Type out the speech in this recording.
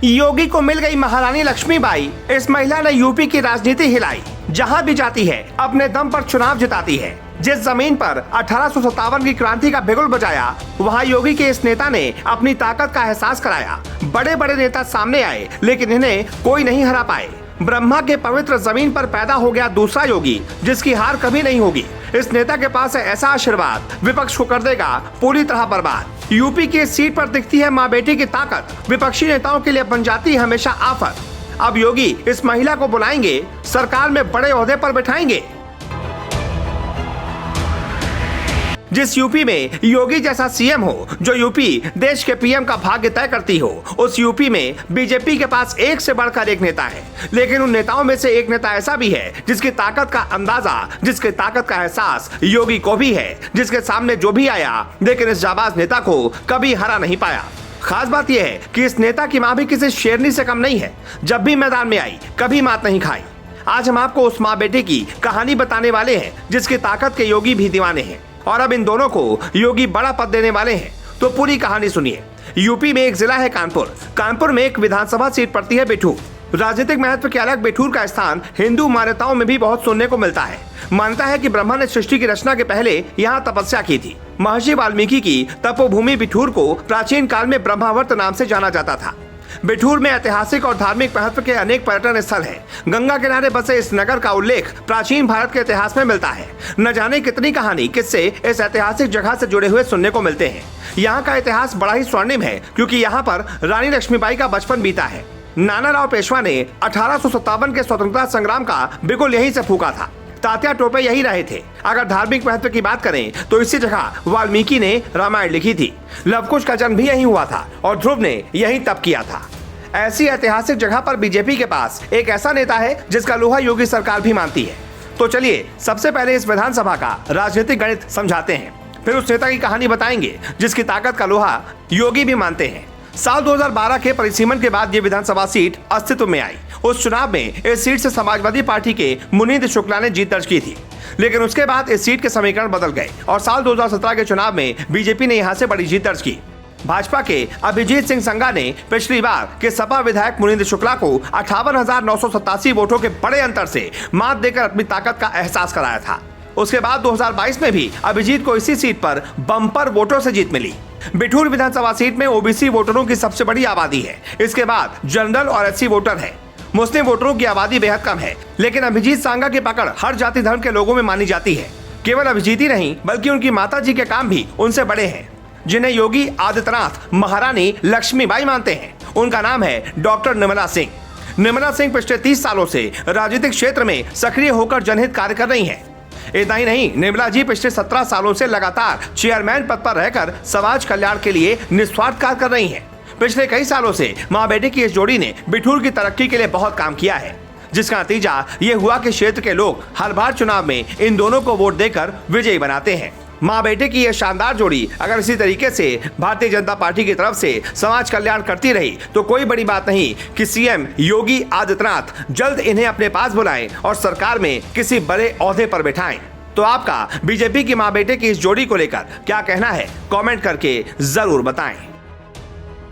योगी को मिल गई महारानी लक्ष्मीबाई। इस महिला ने यूपी की राजनीति हिलाई। जहां भी जाती है अपने दम पर चुनाव जिताती है। जिस जमीन पर 1857 की क्रांति का बिगुल बजाया, वहां योगी के इस नेता ने अपनी ताकत का एहसास कराया। बड़े बड़े नेता सामने आए, लेकिन इन्हें कोई नहीं हरा पाए। ब्रह्मा के पवित्र जमीन पर पैदा हो गया दूसरा योगी, जिसकी हार कभी नहीं होगी। इस नेता के पास है ऐसा आशीर्वाद, विपक्ष को कर देगा पूरी तरह बर्बाद। यूपी की इस सीट पर दिखती है माँ बेटी की ताकत, विपक्षी नेताओं के लिए बन जाती है हमेशा आफत। अब योगी इस महिला को बुलाएंगे, सरकार में बड़े ओहदे पर बिठाएंगे। जिस यूपी में योगी जैसा सीएम हो, जो यूपी देश के पीएम का भाग्य तय करती हो, उस यूपी में बीजेपी के पास एक से बढ़कर एक नेता है। लेकिन उन नेताओं में से एक नेता ऐसा भी है जिसकी ताकत का अंदाजा, जिसकी ताकत का एहसास योगी को भी है, जिसके सामने जो भी आया, लेकिन इस जाबाज नेता को कभी हरा नहीं पाया। खास बात यह है कि इस नेता की मां भी किसी शेरनी से कम नहीं है। जब भी मैदान में आई, कभी मात नहीं खाई। आज हम आपको उस माँ बेटे की कहानी बताने वाले हैं, जिसकी ताकत के योगी भी दीवाने हैं। और अब इन दोनों को योगी बड़ा पद देने वाले हैं, तो पूरी कहानी सुनिए। यूपी में एक जिला है कानपुर। कानपुर में एक विधानसभा सीट पड़ती है बिठूर। राजनीतिक महत्व के अलग बिठूर का स्थान हिंदू मान्यताओं में भी बहुत सुनने को मिलता है। मानता है कि ब्रह्मा ने सृष्टि की रचना के पहले यहाँ तपस्या की थी। महर्षि वाल्मीकि की तपोभूमि बिठूर को प्राचीन काल में ब्रह्मावर्त नाम से जाना जाता था। बिठूर में ऐतिहासिक और धार्मिक महत्व के अनेक पर्यटन स्थल हैं। गंगा किनारे बसे इस नगर का उल्लेख प्राचीन भारत के इतिहास में मिलता है। न जाने कितनी कहानी किस्से इस ऐतिहासिक जगह से जुड़े हुए सुनने को मिलते हैं। यहाँ का इतिहास बड़ा ही स्वर्णिम है, क्योंकि यहाँ पर रानी लक्ष्मीबाई का बचपन बीता है। नानाराव पेशवा ने 1857 के स्वतंत्रता संग्राम का बिगुल यहीं से फूका था। तात्या टोपे यही रहे थे। अगर धार्मिक महत्व की बात करें तो इसी जगह वाल्मीकि ने रामायण लिखी थी। लवकुश का जन्म भी यहीं हुआ था और ध्रुव ने यहीं तप किया था। ऐसी ऐतिहासिक जगह पर बीजेपी के पास एक ऐसा नेता है जिसका लोहा योगी सरकार भी मानती है। तो चलिए सबसे पहले इस विधानसभा का राजनीतिक गणित समझाते हैं, फिर उस नेता की कहानी बताएंगे जिसकी ताकत का लोहा योगी भी मानते हैं। साल 2012 के परिसीमन के बाद ये विधानसभा सीट अस्तित्व में आई। उस चुनाव में इस सीट से समाजवादी पार्टी के मुनींद्र शुक्ला ने जीत दर्ज की थी, लेकिन उसके बाद इस सीट के समीकरण बदल गए और साल 2017 के चुनाव में बीजेपी ने यहां से बड़ी जीत दर्ज की। भाजपा के अभिजीत सिंह संघा ने पिछली बार के सपा विधायक मुनींद्र शुक्ला को 58,987 वोटों के बड़े अंतर से मात देकर अपनी ताकत का एहसास कराया था। उसके बाद 2022 में भी अभिजीत को इसी सीट पर बम्पर वोटों से जीत मिली। बिठूर विधानसभा सीट में ओबीसी वोटरों की सबसे बड़ी आबादी है। इसके बाद जनरल और एससी वोटर है। मुस्लिम वोटरों की आबादी बेहद कम है, लेकिन अभिजीत सांगा की पकड़ हर जाति धर्म के लोगों में मानी जाती है। केवल अभिजीत ही नहीं, बल्कि उनकी माता जी के काम भी उनसे बड़े हैं, जिन्हें योगी आदित्यनाथ महारानी लक्ष्मीबाई मानते हैं। उनका नाम है डॉक्टर निर्मला सिंह। निर्मला सिंह पिछले 30 सालों से राजनीतिक क्षेत्र में सक्रिय होकर जनहित कार्य कर रही हैं। इतना ही नहीं, निर्मला जी पिछले 17 सालों से लगातार चेयरमैन पद पर रहकर समाज कल्याण के लिए निस्वार्थ कार्य कर रही हैं। पिछले कई सालों से माँ बेटे की इस जोड़ी ने बिठूर की तरक्की के लिए बहुत काम किया है, जिसका नतीजा ये हुआ कि क्षेत्र के लोग हर बार चुनाव में इन दोनों को वोट देकर विजयी बनाते हैं। माँ बेटे की यह शानदार जोड़ी अगर इसी तरीके से भारतीय जनता पार्टी की तरफ से समाज कल्याण करती रही तो कोई बड़ी बात नहीं कि सीएम योगी आदित्यनाथ जल्द इन्हें अपने पास बुलाएं और सरकार में किसी बड़े ओहदे पर बैठाएं। तो आपका बीजेपी की माँ बेटे की इस जोड़ी को लेकर क्या कहना है, कमेंट करके जरूर बताएं।